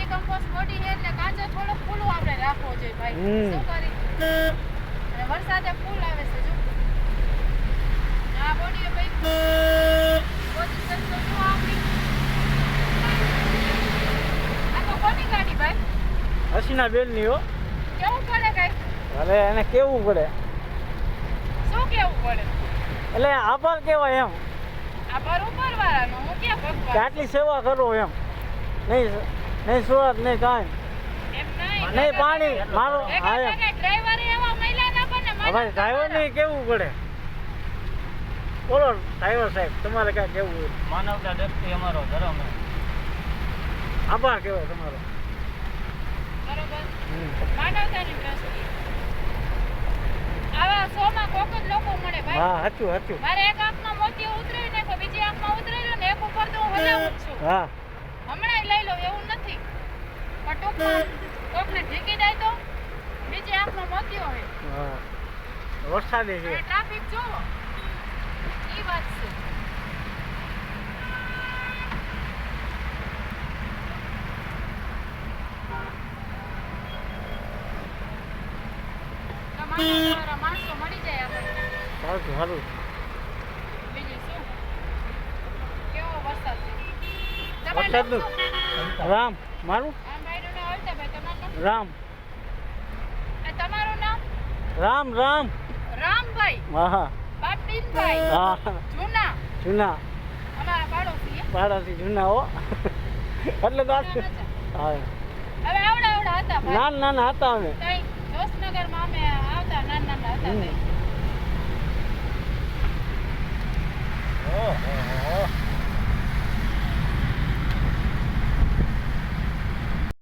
compost body છે એટલે કાચો થોડો ફૂલું આપણે રાખવો જોઈએ ભાઈ શું કરી અને વરસાદે ફૂલ આવે છે જો આ બોડી ભાઈ પોઝિશન તો શું આપણી આ તો કોની ગાડી ભાઈ હસીના બેન ની હો કેવું પડે કઈ અરે એને કેવું પડે શું કેવું પડે એટલે આભાર કેવાય એમ આ પર ઉપર વાળાનો હું ક્યાં કે ભગવાન આટલી સેવા કરો એમ નહીં નહીં સુરત નહીં કાંઈ એમ નહીં નહીં પાણી મારો હા એમ ડ્રાઈવર એવા મહિલા ના બને હવે ડ્રાઈવર ને કેવું પડે બોલો ડ્રાઈવર સાહેબ તમારે કાંઈ કેવું હોય માનવતા દ્રષ્ટિ અમારો ધર્મ આભાર કહેવાય તમારો બરોબર માનવતાની દ્રષ્ટિએ આવા સોમાં કોક જ લોકો મળે ભાઈ હા સાચું સાચું મારે એક આંખમાં મોતી ઉતરાવી નાખો બીજી આંખમાં ઉતરાવી ને એક ઉપર તો હું હલાવું જ છું હા હમણાં લઈ લો એવું નથી પણ ટૂંકમાં કોકને ઢીકી જાય તો બીજી આંખમાં મોતી હોય હા વરસાદી છે ટ્રાફિક જોવો ઈ વાત છે તમારા માણસો મળી જાય આપણને સારું સારું બીજું શું કેવો વરસાદ છે વરસાદનું રામ મારું આ ભાઈનું નામ અલ્તાભાઈ તમારું નામ રામ તમારું નામ રામ રામ રામભાઈ હા હા બાપદીનભાઈ હા જૂના જૂના અમારા પાડોશી પાડાથી જૂના હો એટલે તો આજ હા હવે આવડા હતા ભાઈ નાના નાના હતા અમે તઈ જોશનગરમાં અમે આવતા નાના હતા તઈ